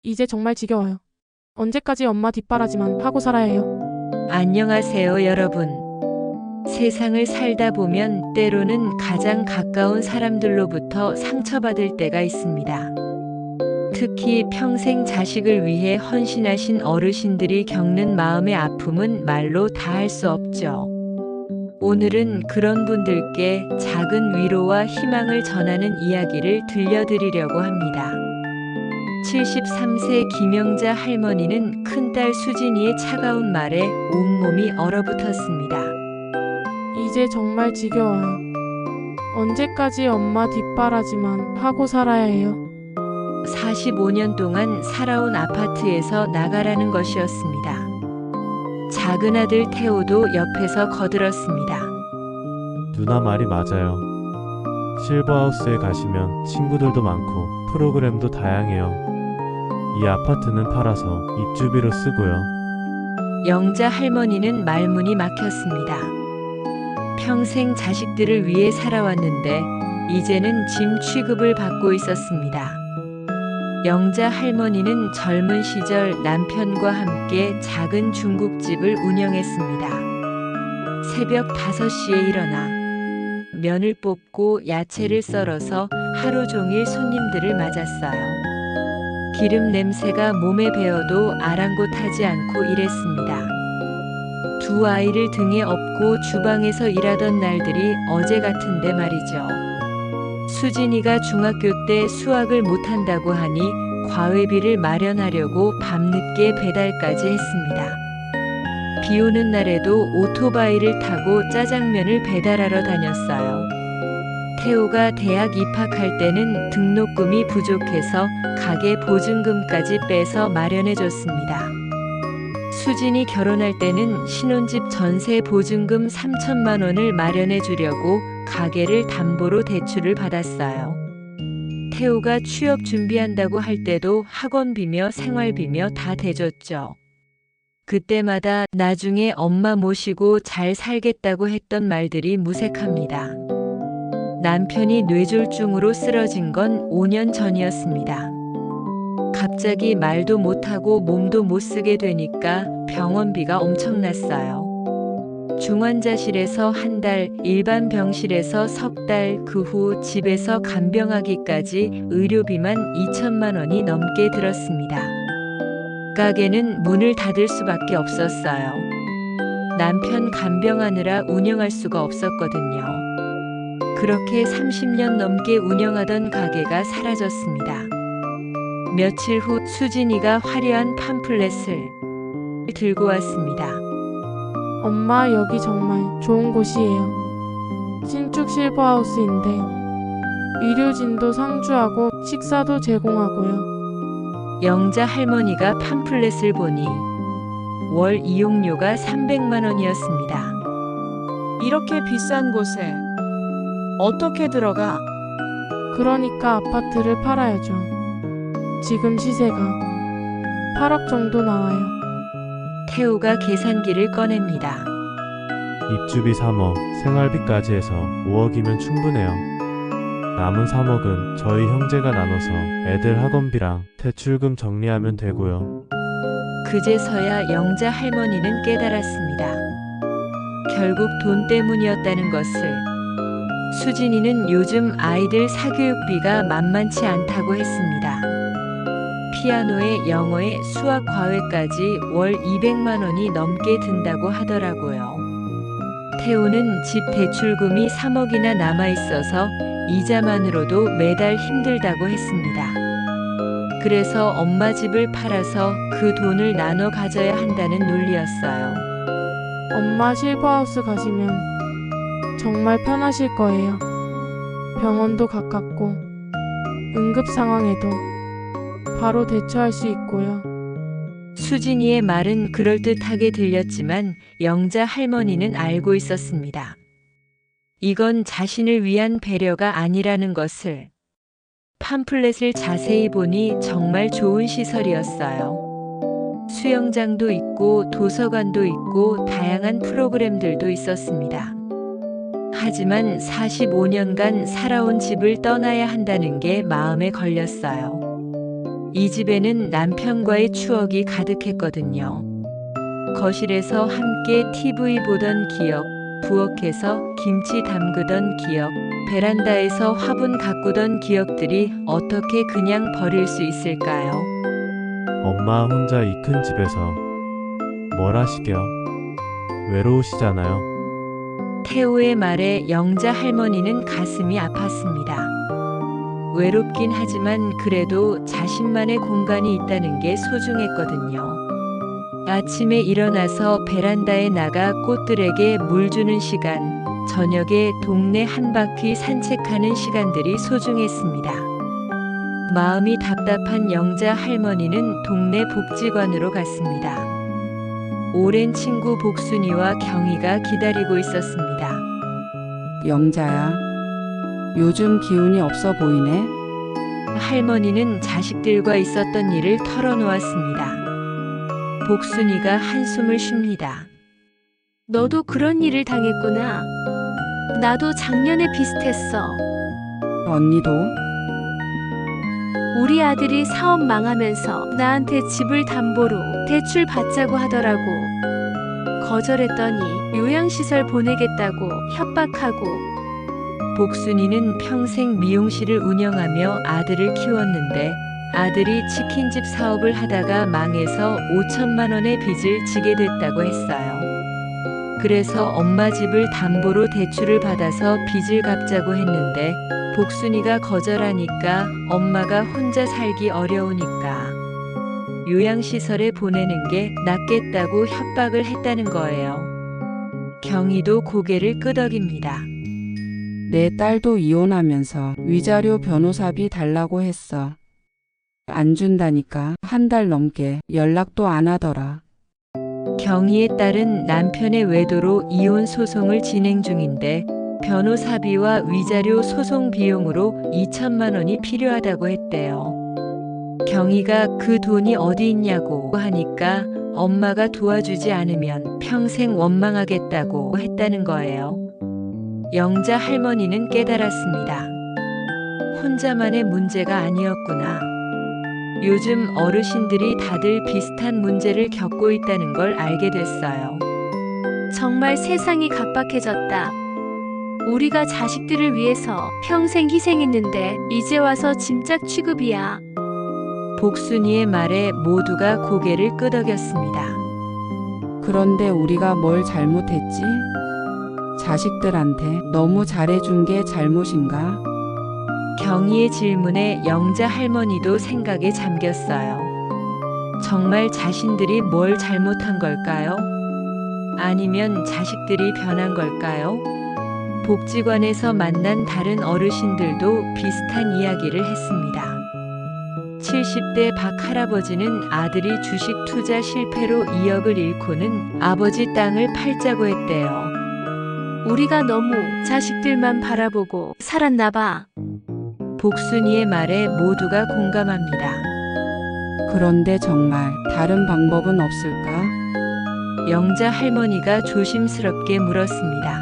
이제 정말 지겨워요. 언제까지 엄마 뒷바라지만 하고 살아야 해요? 안녕하세요, 여러분. 세상을 살다 보면 때로는 가장 가까운 사람들로부터 상처받을 때가 있습니다. 특히 평생 자식을 위해 헌신하신 어르신들이 겪는 마음의 아픔은 말로 다할 수 없죠. 오늘은 그런 분들께 작은 위로와 희망을 전하는 이야기를 들려드리려고 합니다. 73세 김영자 할머니는 큰딸 수진이의 차가운 말에 온몸이 얼어붙었습니다. 이제 정말 지겨워요. 언제까지 엄마 뒷바라지만 하고 살아야 해요? 45년 동안 살아온 아파트에서 나가라는 것이었습니다. 작은 아들 태호도 옆에서 거들었습니다. 누나 말이 맞아요. 실버하우스에 가시면 친구들도 많고 프로그램도 다양해요. 이 아파트는 팔아서 입주비로 쓰고요. 영자 할머니는 말문이 막혔습니다. 평생 자식들을 위해 살아왔는데 이제는 짐 취급을 받고 있었습니다. 영자 할머니는 젊은 시절 남편과 함께 작은 중국집을 운영했습니다. 새벽 5시에 일어나 면을 뽑고 야채를 썰어서 하루 종일 손님들을 맞았어요. 기름 냄새가 몸에 배어도 아랑곳하지 않고 일했습니다. 두 아이를 등에 업고 주방에서 일하던 날들이 어제 같은데 말이죠. 수진이가 중학교 때 수학을 못한다고 하니 과외비를 마련하려고 밤늦게 배달까지 했습니다. 비 오는 날에도 오토바이를 타고 짜장면을 배달하러 다녔어요. 태호가 대학 입학할 때는 등록금이 부족해서 가게 보증금까지 빼서 마련해줬습니다. 수진이 결혼할 때는 신혼집 전세 보증금 3천만 원을 마련해주려고 가게를 담보로 대출을 받았어요. 태호가 취업 준비한다고 할 때도 학원비며 생활비며 다 대줬죠. 그때마다 나중에 엄마 모시고 잘 살겠다고 했던 말들이 무색합니다. 남편이 뇌졸중으로 쓰러진 건 5년 전이었습니다. 갑자기 말도 못하고 몸도 못 쓰게 되니까 병원비가 엄청났어요. 중환자실에서 한 달, 일반 병실에서 석 달, 그 후 집에서 간병하기까지 의료비만 2천만 원이 넘게 들었습니다. 가게는 문을 닫을 수밖에 없었어요. 남편 간병하느라 운영할 수가 없었거든요. 그렇게 30년 넘게 운영하던 가게가 사라졌습니다. 며칠 후 수진이가 화려한 팜플렛을 들고 왔습니다. 엄마 여기 정말 좋은 곳이에요. 신축 실버하우스인데 의료진도 상주하고 식사도 제공하고요. 영자 할머니가 팜플렛을 보니 월 이용료가 300만 원이었습니다. 이렇게 비싼 곳에 어떻게 들어가? 그러니까 아파트를 팔아야죠. 지금 시세가 8억 정도 나와요. 태호가 계산기를 꺼냅니다. 입주비 3억, 생활비까지 해서 5억이면 충분해요. 남은 3억은 저희 형제가 나눠서 애들 학원비랑 대출금 정리하면 되고요. 그제서야 영자 할머니는 깨달았습니다. 결국 돈 때문이었다는 것을. 수진이는 요즘 아이들 사교육비가 만만치 않다고 했습니다. 피아노에 영어에 수학 과외까지 월 200만 원이 넘게 든다고 하더라고요. 태호는 집 대출금이 3억이나 남아있어서 이자만으로도 매달 힘들다고 했습니다. 그래서 엄마 집을 팔아서 그 돈을 나눠 가져야 한다는 논리였어요. 엄마 실버하우스 가시면 정말 편하실 거예요. 병원도 가깝고 응급 상황에도 바로 대처할 수 있고요. 수진이의 말은 그럴듯하게 들렸지만 영자 할머니는 알고 있었습니다. 이건 자신을 위한 배려가 아니라는 것을. 팜플렛을 자세히 보니 정말 좋은 시설이었어요. 수영장도 있고 도서관도 있고 다양한 프로그램들도 있었습니다. 하지만 45년간 살아온 집을 떠나야 한다는 게 마음에 걸렸어요. 이 집에는 남편과의 추억이 가득했거든요. 거실에서 함께 TV 보던 기억, 부엌에서 김치 담그던 기억, 베란다에서 화분 가꾸던 기억들이 어떻게 그냥 버릴 수 있을까요? 엄마 혼자 이 큰 집에서 뭘 하시게요? 외로우시잖아요. 태호의 말에 영자 할머니는 가슴이 아팠습니다. 외롭긴 하지만 그래도 자신만의 공간이 있다는 게 소중했거든요. 아침에 일어나서 베란다에 나가 꽃들에게 물 주는 시간, 저녁에 동네 한 바퀴 산책하는 시간들이 소중했습니다. 마음이 답답한 영자 할머니는 동네 복지관으로 갔습니다. 오랜 친구 복순이와 경희가 기다리고 있었습니다. 영자야, 요즘 기운이 없어 보이네. 할머니는 자식들과 있었던 일을 털어놓았습니다. 복순이가 한숨을 쉽니다. 너도 그런 일을 당했구나. 나도 작년에 비슷했어. 언니도? 우리 아들이 사업 망하면서 나한테 집을 담보로 대출 받자고 하더라고. 거절했더니 요양시설 보내겠다고 협박하고. 복순이는 평생 미용실을 운영하며 아들을 키웠는데 아들이 치킨집 사업을 하다가 망해서 5천만 원의 빚을 지게 됐다고 했어요. 그래서 엄마 집을 담보로 대출을 받아서 빚을 갚자고 했는데 복순이가 거절하니까 엄마가 혼자 살기 어려우니까 요양시설에 보내는 게 낫겠다고 협박을 했다는 거예요. 경희도 고개를 끄덕입니다. 내 딸도 이혼하면서 위자료 변호사비 달라고 했어. 안 준다니까 한 달 넘게 연락도 안 하더라. 경희의 딸은 남편의 외도로 이혼 소송을 진행 중인데 변호사비와 위자료 소송 비용으로 2천만 원이 필요하다고 했대요. 경희가 그 돈이 어디 있냐고 하니까 엄마가 도와주지 않으면 평생 원망하겠다고 했다는 거예요. 영자 할머니는 깨달았습니다. 혼자만의 문제가 아니었구나. 요즘 어르신들이 다들 비슷한 문제를 겪고 있다는 걸 알게 됐어요. 정말 세상이 각박해졌다. 우리가 자식들을 위해서 평생 희생했는데 이제 와서 짐짝 취급이야. 복순이의 말에 모두가 고개를 끄덕였습니다. 그런데 우리가 뭘 잘못했지? 자식들한테 너무 잘해준 게 잘못인가? 경희의 질문에 영자 할머니도 생각에 잠겼어요. 정말 자신들이 뭘 잘못한 걸까요? 아니면 자식들이 변한 걸까요? 복지관에서 만난 다른 어르신들도 비슷한 이야기를 했습니다. 70대 박 할아버지는 아들이 주식 투자 실패로 2억을 잃고는 아버지 땅을 팔자고 했대요. 우리가 너무 자식들만 바라보고 살았나 봐. 복순이의 말에 모두가 공감합니다. 그런데 정말 다른 방법은 없을까? 영자 할머니가 조심스럽게 물었습니다.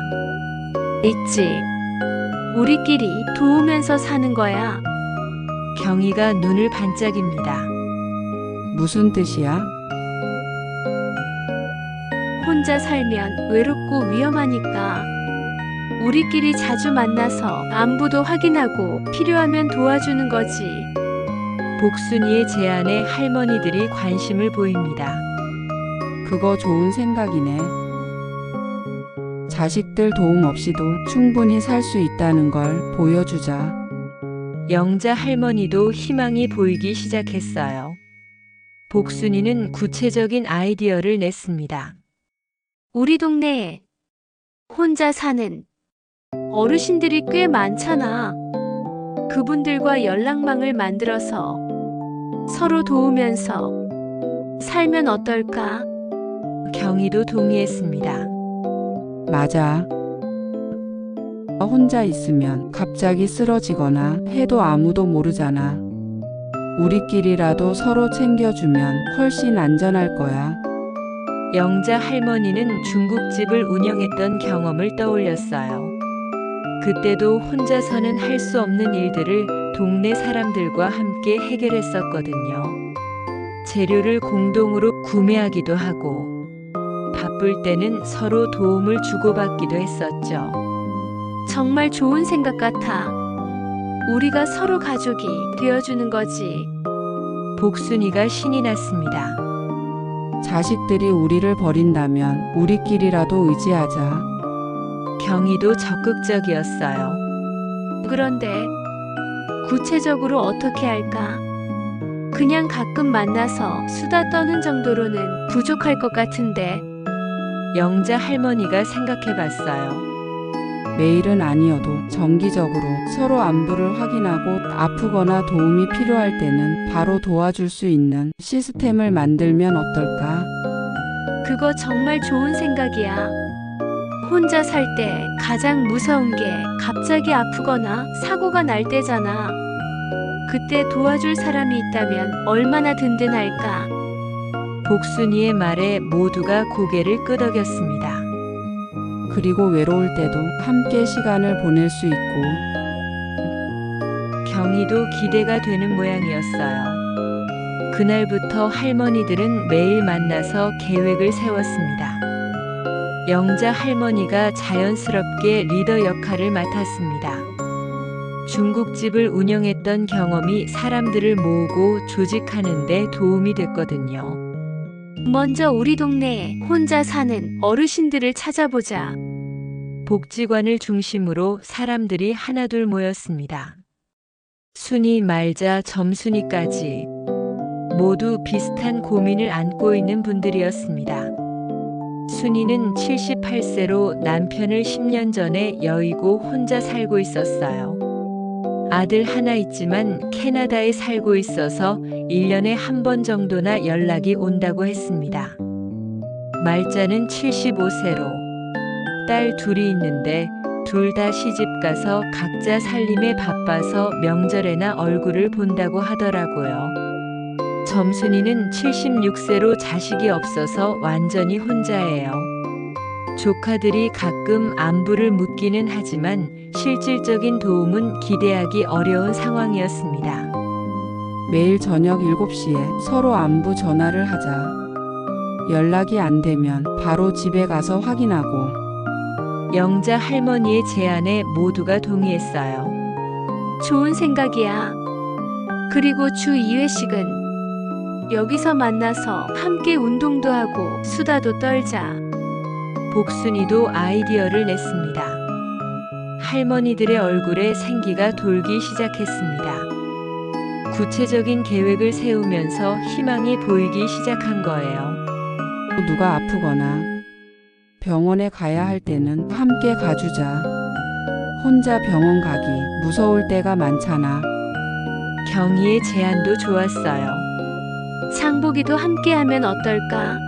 있지. 우리끼리 도우면서 사는 거야. 경희가 눈을 반짝입니다. 무슨 뜻이야? 혼자 살면 외롭고 위험하니까. 우리끼리 자주 만나서 안부도 확인하고 필요하면 도와주는 거지. 복순이의 제안에 할머니들이 관심을 보입니다. 그거 좋은 생각이네. 자식들 도움 없이도 충분히 살 수 있다는 걸 보여주자. 영자 할머니도 희망이 보이기 시작했어요. 복순이는 구체적인 아이디어를 냈습니다. 우리 동네에 혼자 사는 어르신들이 꽤 많잖아. 그분들과 연락망을 만들어서 서로 도우면서 살면 어떨까? 경희도 동의했습니다. 맞아. 혼자 있으면 갑자기 쓰러지거나 해도 아무도 모르잖아. 우리끼리라도 서로 챙겨주면 훨씬 안전할 거야. 영자 할머니는 중국집을 운영했던 경험을 떠올렸어요. 그때도 혼자서는 할 수 없는 일들을 동네 사람들과 함께 해결했었거든요. 재료를 공동으로 구매하기도 하고 바쁠 때는 서로 도움을 주고받기도 했었죠. 정말 좋은 생각 같아. 우리가 서로 가족이 되어주는 거지. 복순이가 신이 났습니다. 자식들이 우리를 버린다면 우리끼리라도 의지하자. 경희도 적극적이었어요. 그런데 구체적으로 어떻게 할까? 그냥 가끔 만나서 수다 떠는 정도로는 부족할 것 같은데. 영자 할머니가 생각해 봤어요. 매일은 아니어도 정기적으로 서로 안부를 확인하고 아프거나 도움이 필요할 때는 바로 도와줄 수 있는 시스템을 만들면 어떨까? 그거 정말 좋은 생각이야. 혼자 살 때 가장 무서운 게 갑자기 아프거나 사고가 날 때잖아. 그때 도와줄 사람이 있다면 얼마나 든든할까. 복순이의 말에 모두가 고개를 끄덕였습니다. 그리고 외로울 때도 함께 시간을 보낼 수 있고. 경희도 기대가 되는 모양이었어요. 그날부터 할머니들은 매일 만나서 계획을 세웠습니다. 영자 할머니가 자연스럽게 리더 역할을 맡았습니다. 중국집을 운영했던 경험이 사람들을 모으고 조직하는 데 도움이 됐거든요. 먼저 우리 동네에 혼자 사는 어르신들을 찾아보자. 복지관을 중심으로 사람들이 하나둘 모였습니다. 순이, 말자, 점순이까지 모두 비슷한 고민을 안고 있는 분들이었습니다. 순이는 78세로 남편을 10년 전에 여의고 혼자 살고 있었어요. 아들 하나 있지만 캐나다에 살고 있어서 1년에 한 번 정도나 연락이 온다고 했습니다. 말자는 75세로 딸 둘이 있는데 둘 다 시집 가서 각자 살림에 바빠서 명절에나 얼굴을 본다고 하더라고요. 점순이는 76세로 자식이 없어서 완전히 혼자예요. 조카들이 가끔 안부를 묻기는 하지만 실질적인 도움은 기대하기 어려운 상황이었습니다. 매일 저녁 7시에 서로 안부 전화를 하자. 연락이 안 되면 바로 집에 가서 확인하고. 영자 할머니의 제안에 모두가 동의했어요. 좋은 생각이야. 그리고 주 2회씩은 여기서 만나서 함께 운동도 하고 수다도 떨자. 복순이도 아이디어를 냈습니다. 할머니들의 얼굴에 생기가 돌기 시작했습니다. 구체적인 계획을 세우면서 희망이 보이기 시작한 거예요. 누가 아프거나 병원에 가야 할 때는 함께 가주자. 혼자 병원 가기 무서울 때가 많잖아. 경희의 제안도 좋았어요. 장보기도 함께하면 어떨까?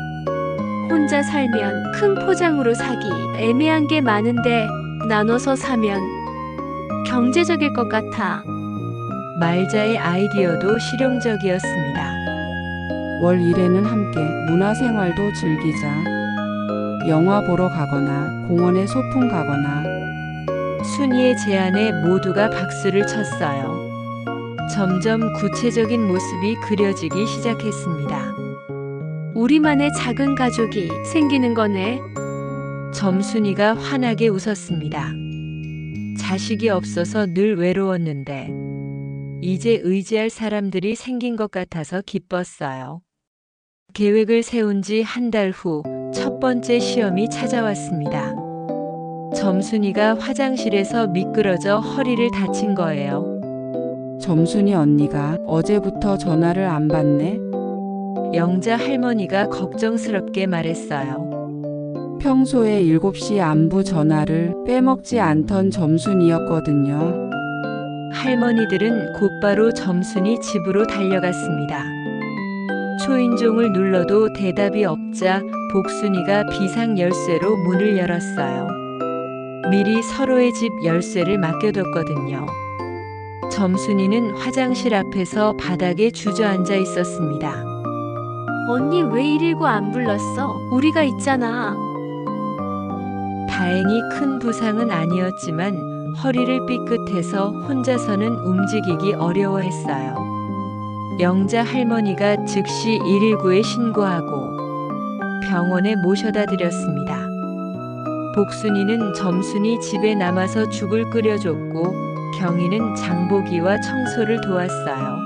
혼자 살면 큰 포장으로 사기 애매한 게 많은데 나눠서 사면 경제적일 것 같아. 말자의 아이디어도 실용적이었습니다. 월 1회는 함께 문화생활도 즐기자. 영화 보러 가거나 공원에 소풍 가거나. 순이의 제안에 모두가 박수를 쳤어요. 점점 구체적인 모습이 그려지기 시작했습니다. 우리만의 작은 가족이 생기는 거네. 점순이가 환하게 웃었습니다. 자식이 없어서 늘 외로웠는데 이제 의지할 사람들이 생긴 것 같아서 기뻤어요. 계획을 세운 지 한 달 후 첫 번째 시험이 찾아왔습니다. 점순이가 화장실에서 미끄러져 허리를 다친 거예요. 점순이 언니가 어제부터 전화를 안 받네. 영자 할머니가 걱정스럽게 말했어요. 평소에 7시 안부 전화를 빼먹지 않던 점순이었거든요. 할머니들은 곧바로 점순이 집으로 달려갔습니다. 초인종을 눌러도 대답이 없자 복순이가 비상 열쇠로 문을 열었어요. 미리 서로의 집 열쇠를 맡겨뒀거든요. 점순이는 화장실 앞에서 바닥에 주저앉아 있었습니다. 언니 왜 119 안 불렀어? 우리가 있잖아. 다행히 큰 부상은 아니었지만 허리를 삐끗해서 혼자서는 움직이기 어려워했어요. 영자 할머니가 즉시 119에 신고하고 병원에 모셔다 드렸습니다. 복순이는 점순이 집에 남아서 죽을 끓여줬고 경이는 장보기와 청소를 도왔어요.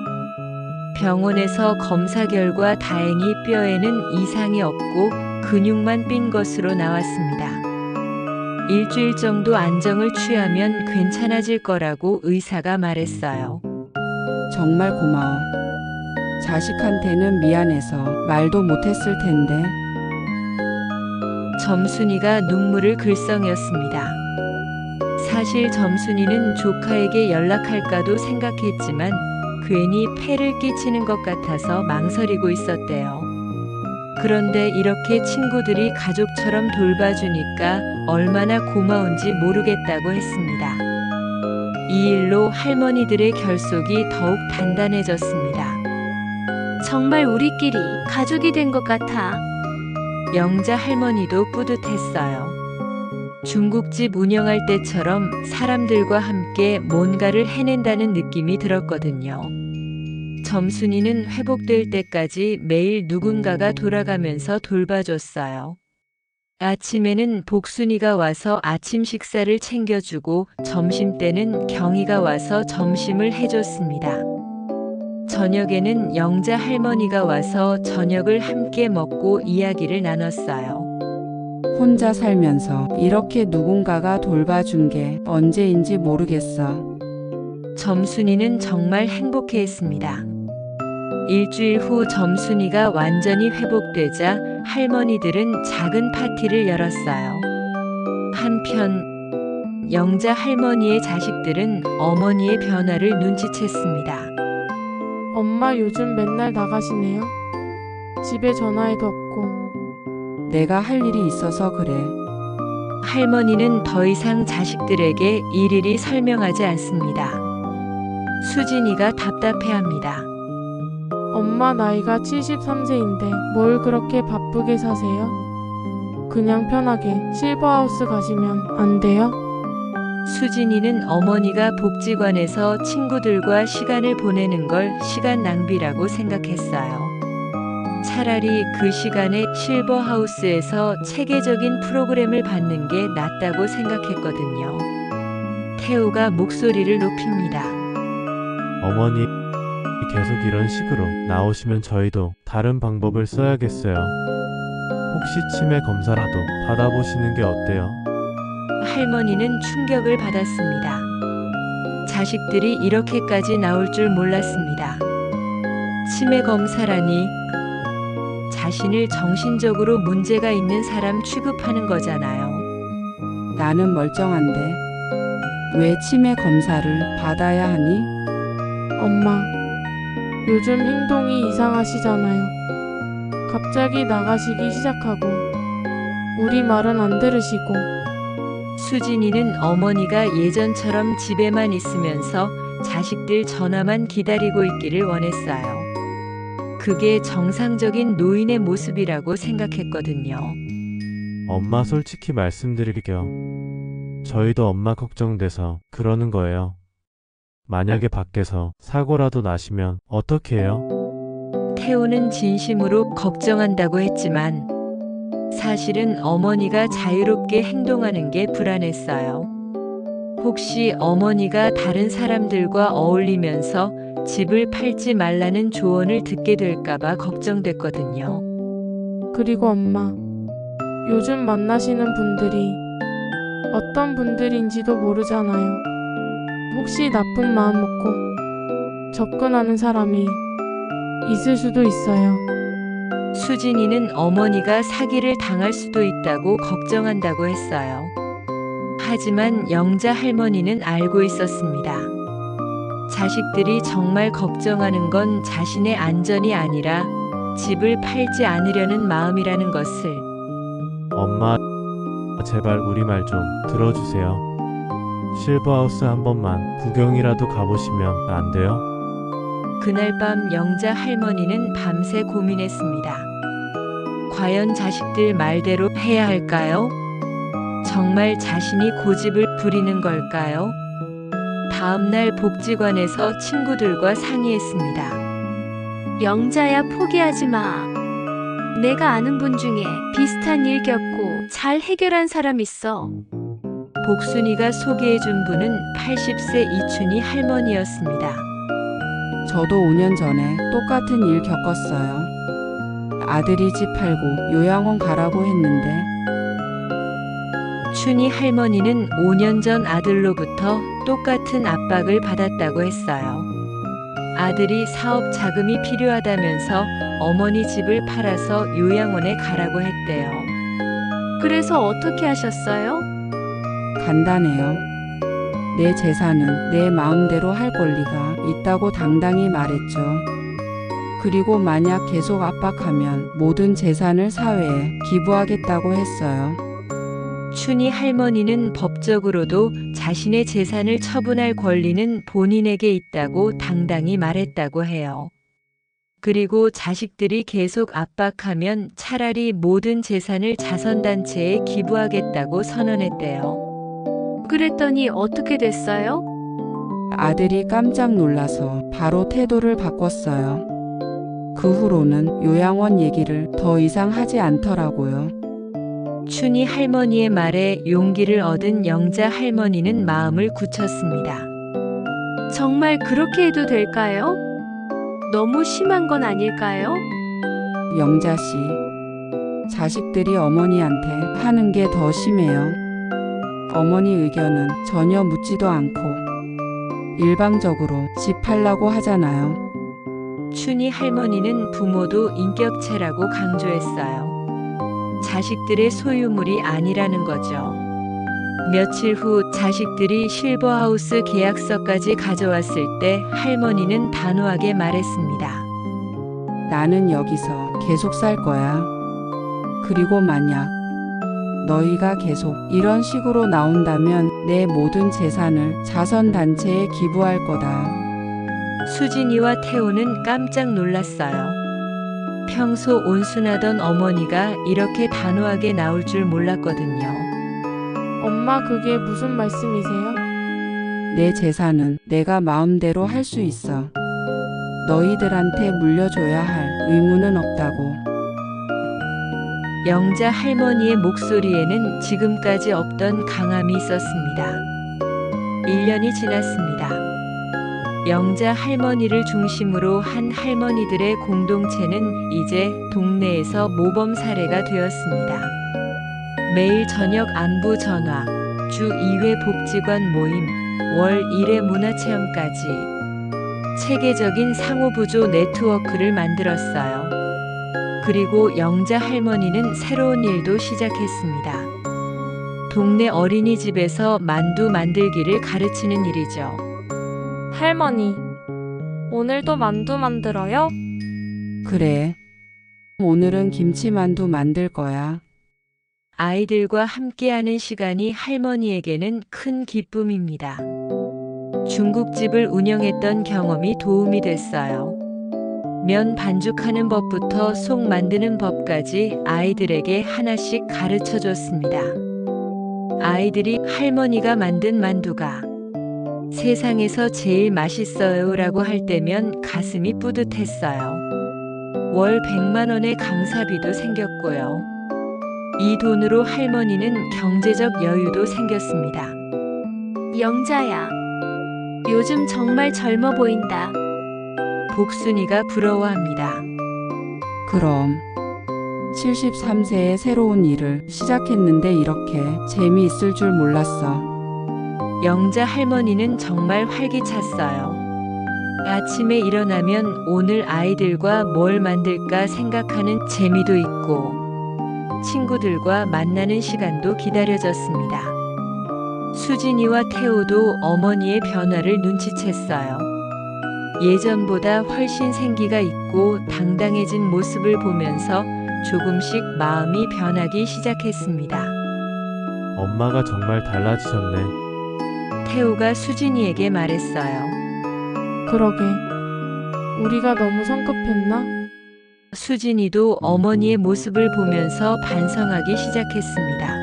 병원에서 검사 결과 다행히 뼈에는 이상이 없고 근육만 삔 것으로 나왔습니다. 일주일 정도 안정을 취하면 괜찮아질 거라고 의사가 말했어요. 정말 고마워. 자식한테는 미안해서 말도 못했을 텐데. 점순이가 눈물을 글썽였습니다. 사실 점순이는 조카에게 연락할까도 생각했지만 괜히 폐를 끼치는 것 같아서 망설이고 있었대요. 그런데 이렇게 친구들이 가족처럼 돌봐주니까 얼마나 고마운지 모르겠다고 했습니다. 이 일로 할머니들의 결속이 더욱 단단해졌습니다. 정말 우리끼리 가족이 된 것 같아. 영자 할머니도 뿌듯했어요. 중국집 운영할 때처럼 사람들과 함께 뭔가를 해낸다는 느낌이 들었거든요. 점순이는 회복될 때까지 매일 누군가가 돌아가면서 돌봐줬어요. 아침에는 복순이가 와서 아침 식사를 챙겨주고 점심때는 경이가 와서 점심을 해줬습니다. 저녁에는 영자 할머니가 와서 저녁을 함께 먹고 이야기를 나눴어요. 혼자 살면서 이렇게 누군가가 돌봐준 게 언제인지 모르겠어. 점순이는 정말 행복해했습니다. 일주일 후 점순이가 완전히 회복되자 할머니들은 작은 파티를 열었어요. 한편 영자 할머니의 자식들은 어머니의 변화를 눈치챘습니다. 엄마 요즘 맨날 나가시네요. 집에 전화해도 없고. 내가 할 일이 있어서 그래. 할머니는 더 이상 자식들에게 일일이 설명하지 않습니다. 수진이가 답답해합니다. 엄마 나이가 73세인데 뭘 그렇게 바쁘게 사세요? 그냥 편하게 실버하우스 가시면 안 돼요? 수진이는 어머니가 복지관에서 친구들과 시간을 보내는 걸 시간 낭비라고 생각했어요. 차라리 그 시간에 실버하우스에서 체계적인 프로그램을 받는 게 낫다고 생각했거든요. 태우가 목소리를 높입니다. 어머니, 계속 이런 식으로 나오시면 저희도 다른 방법을 써야겠어요. 혹시 치매 검사라도 받아보시는 게 어때요? 할머니는 충격을 받았습니다. 자식들이 이렇게까지 나올 줄 몰랐습니다. 치매 검사라니 자신을 정신적으로 문제가 있는 사람 취급하는 거잖아요. 나는 멀쩡한데 왜 치매 검사를 받아야 하니? 엄마, 요즘 행동이 이상하시잖아요. 갑자기 나가시기 시작하고 우리 말은 안 들으시고. 수진이는 어머니가 예전처럼 집에만 있으면서 자식들 전화만 기다리고 있기를 원했어요. 그게 정상적인 노인의 모습이라고 생각했거든요. 엄마 솔직히 말씀드릴게요. 저희도 엄마 걱정돼서 그러는 거예요. 만약에 밖에서 사고라도 나시면 어떻게 해요? 태우는 진심으로 걱정한다고 했지만 사실은 어머니가 자유롭게 행동하는 게 불안했어요. 혹시 어머니가 다른 사람들과 어울리면서 집을 팔지 말라는 조언을 듣게 될까봐 걱정됐거든요. 그리고 엄마, 요즘 만나시는 분들이 어떤 분들인지도 모르잖아요. 혹시 나쁜 마음 먹고 접근하는 사람이 있을 수도 있어요. 수진이는 어머니가 사기를 당할 수도 있다고 걱정한다고 했어요. 하지만 영자 할머니는 알고 있었습니다. 자식들이 정말 걱정하는 건 자신의 안전이 아니라 집을 팔지 않으려는 마음이라는 것을. 엄마, 제발 우리 말 좀 들어주세요. 실버하우스 한 번만 구경이라도 가보시면 안 돼요? 그날 밤 영자 할머니는 밤새 고민했습니다. 과연 자식들 말대로 해야 할까요? 정말 자신이 고집을 부리는 걸까요? 다음날 복지관에서 친구들과 상의했습니다. 영자야, 포기하지 마. 내가 아는 분 중에 비슷한 일 겪고 잘 해결한 사람 있어. 복순이가 소개해준 분은 80세 이춘희 할머니였습니다. 저도 5년 전에 똑같은 일 겪었어요. 아들이 집 팔고 요양원 가라고 했는데 춘희 할머니는 5년 전 아들로부터 똑같은 압박을 받았다고 했어요. 아들이 사업 자금이 필요하다면서 어머니 집을 팔아서 요양원에 가라고 했대요. 그래서 어떻게 하셨어요? 간단해요. 내 재산은 내 마음대로 할 권리가 있다고 당당히 말했죠. 그리고 만약 계속 압박하면 모든 재산을 사회에 기부하겠다고 했어요. 춘희 할머니는 법적으로도 자신의 재산을 처분할 권리는 본인에게 있다고 당당히 말했다고 해요. 그리고 자식들이 계속 압박하면 차라리 모든 재산을 자선단체에 기부하겠다고 선언했대요. 그랬더니 어떻게 됐어요? 아들이 깜짝 놀라서 바로 태도를 바꿨어요. 그 후로는 요양원 얘기를 더 이상 하지 않더라고요. 춘희 할머니의 말에 용기를 얻은 영자 할머니는 마음을 굳혔습니다. 정말 그렇게 해도 될까요? 너무 심한 건 아닐까요? 영자 씨, 자식들이 어머니한테 하는 게 더 심해요. 어머니 의견은 전혀 묻지도 않고 일방적으로 집 팔라고 하잖아요. 춘희 할머니는 부모도 인격체라고 강조했어요. 자식들의 소유물이 아니라는 거죠. 며칠 후 자식들이 실버하우스 계약서까지 가져왔을 때 할머니는 단호하게 말했습니다. 나는 여기서 계속 살 거야. 그리고 만약 너희가 계속 이런 식으로 나온다면 내 모든 재산을 자선단체에 기부할 거다. 수진이와 태호는 깜짝 놀랐어요. 평소 온순하던 어머니가 이렇게 단호하게 나올 줄 몰랐거든요. 엄마, 그게 무슨 말씀이세요? 내 재산은 내가 마음대로 할 수 있어. 너희들한테 물려줘야 할 의무는 없다고. 영자 할머니의 목소리에는 지금까지 없던 강함이 있었습니다. 1년이 지났습니다. 영자 할머니를 중심으로 한 할머니들의 공동체는 이제 동네에서 모범 사례가 되었습니다. 매일 저녁 안부 전화, 주 2회 복지관 모임, 월 1회 문화체험까지 체계적인 상호부조 네트워크를 만들었어요. 그리고 영자 할머니는 새로운 일도 시작했습니다. 동네 어린이집에서 만두 만들기를 가르치는 일이죠. 할머니, 오늘도 만두 만들어요? 그래. 오늘은 김치만두 만들 거야. 아이들과 함께하는 시간이 할머니에게는 큰 기쁨입니다. 중국집을 운영했던 경험이 도움이 됐어요. 면 반죽하는 법부터 속 만드는 법까지 아이들에게 하나씩 가르쳐 줬습니다. 아이들이 할머니가 만든 만두가 세상에서 제일 맛있어요 라고 할 때면 가슴이 뿌듯했어요. 월 100만 원의 강사비도 생겼고요. 이 돈으로 할머니는 경제적 여유도 생겼습니다. 영자야, 요즘 정말 젊어 보인다. 복순이가 부러워합니다. 그럼 73세에 새로운 일을 시작했는데 이렇게 재미있을 줄 몰랐어. 영자 할머니는 정말 활기찼어요. 아침에 일어나면 오늘 아이들과 뭘 만들까 생각하는 재미도 있고 친구들과 만나는 시간도 기다려졌습니다. 수진이와 태호도 어머니의 변화를 눈치챘어요. 예전보다 훨씬 생기가 있고 당당해진 모습을 보면서 조금씩 마음이 변하기 시작했습니다. 엄마가 정말 달라지셨네. 태호가 수진이에게 말했어요. 그러게. 우리가 너무 성급했나? 수진이도 어머니의 모습을 보면서 반성하기 시작했습니다.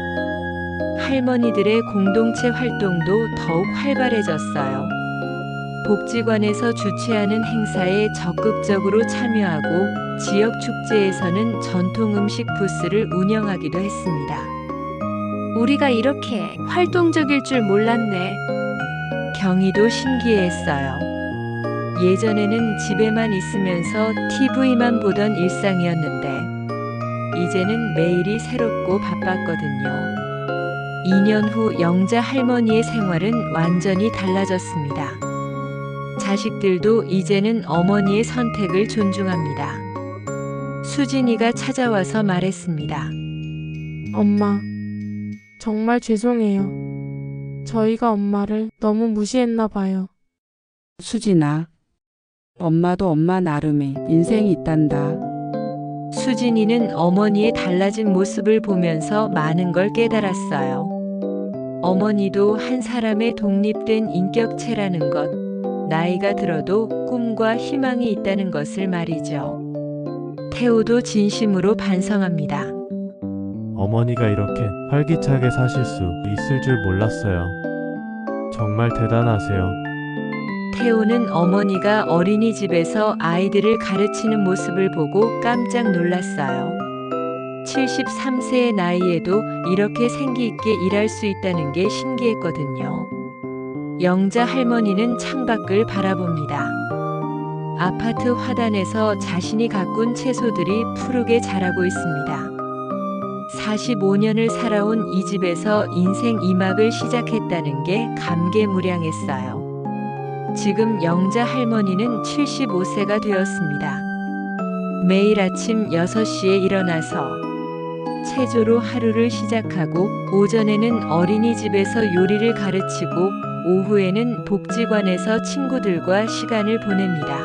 할머니들의 공동체 활동도 더욱 활발해졌어요. 복지관에서 주최하는 행사에 적극적으로 참여하고 지역 축제에서는 전통 음식 부스를 운영하기도 했습니다. 우리가 이렇게 활동적일 줄 몰랐네. 경희도 신기해했어요. 예전에는 집에만 있으면서 TV만 보던 일상이었는데 이제는 매일이 새롭고 바빴거든요. 2년 후 영자 할머니의 생활은 완전히 달라졌습니다. 자식들도 이제는 어머니의 선택을 존중합니다. 수진이가 찾아와서 말했습니다. 엄마, 정말 죄송해요. 저희가 엄마를 너무 무시했나 봐요. 수진아, 엄마도 엄마 나름의 인생이 있단다. 수진이는 어머니의 달라진 모습을 보면서 많은 걸 깨달았어요. 어머니도 한 사람의 독립된 인격체라는 것, 나이가 들어도 꿈과 희망이 있다는 것을 말이죠. 태호도 진심으로 반성합니다. 어머니가 이렇게 활기차게 사실 수 있을 줄 몰랐어요. 정말 대단하세요. 태호는 어머니가 어린이집에서 아이들을 가르치는 모습을 보고 깜짝 놀랐어요. 73세의 나이에도 이렇게 생기 있게 일할 수 있다는 게 신기했거든요. 영자 할머니는 창밖을 바라봅니다. 아파트 화단에서 자신이 가꾼 채소들이 푸르게 자라고 있습니다. 45년을 살아온 이 집에서 인생 2막을 시작했다는 게 감개무량했어요. 지금 영자 할머니는 75세가 되었습니다. 매일 아침 6시에 일어나서 체조로 하루를 시작하고 오전에는 어린이집에서 요리를 가르치고 오후에는 복지관에서 친구들과 시간을 보냅니다.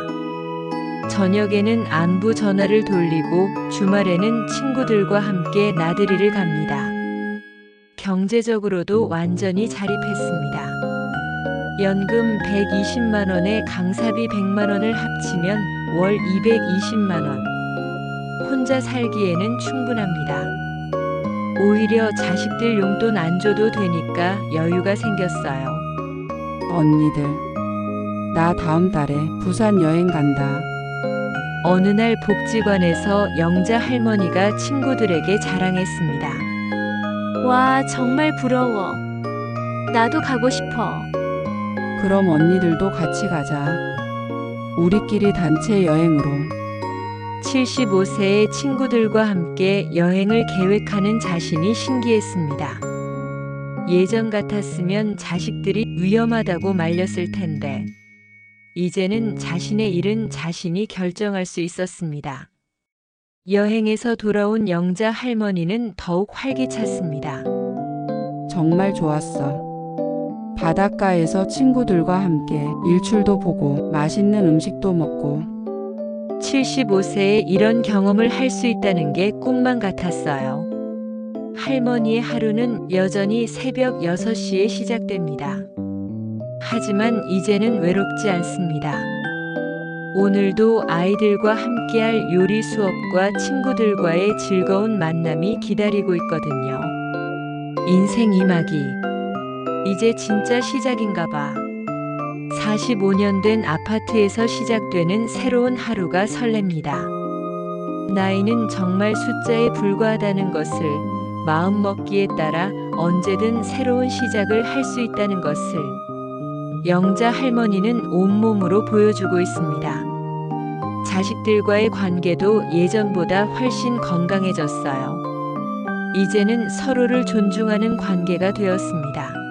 저녁에는 안부 전화를 돌리고 주말에는 친구들과 함께 나들이를 갑니다. 경제적으로도 완전히 자립했습니다. 연금 120만 원에 강사비 100만 원을 합치면 월 220만 원. 혼자 살기에는 충분합니다. 오히려 자식들 용돈 안 줘도 되니까 여유가 생겼어요. 언니들, 나 다음 달에 부산 여행 간다. 어느 날 복지관에서 영자 할머니가 친구들에게 자랑했습니다. 와, 정말 부러워. 나도 가고 싶어. 그럼 언니들도 같이 가자. 우리끼리 단체 여행으로. 75세의 친구들과 함께 여행을 계획하는 자신이 신기했습니다. 예전 같았으면 자식들이 위험하다고 말렸을 텐데, 이제는 자신의 일은 자신이 결정할 수 있었습니다. 여행에서 돌아온 영자 할머니는 더욱 활기찼습니다. 정말 좋았어. 바닷가에서 친구들과 함께 일출도 보고 맛있는 음식도 먹고. 75세에 이런 경험을 할 수 있다는 게 꿈만 같았어요. 할머니의 하루는 여전히 새벽 6시에 시작됩니다. 하지만 이제는 외롭지 않습니다. 오늘도 아이들과 함께할 요리 수업과 친구들과의 즐거운 만남이 기다리고 있거든요. 인생 2막이 이제 진짜 시작인가 봐. 45년 된 아파트에서 시작되는 새로운 하루가 설렙니다. 나이는 정말 숫자에 불과하다는 것을 마음먹기에 따라 언제든 새로운 시작을 할 수 있다는 것을 영자 할머니는 온몸으로 보여주고 있습니다. 자식들과의 관계도 예전보다 훨씬 건강해졌어요. 이제는 서로를 존중하는 관계가 되었습니다.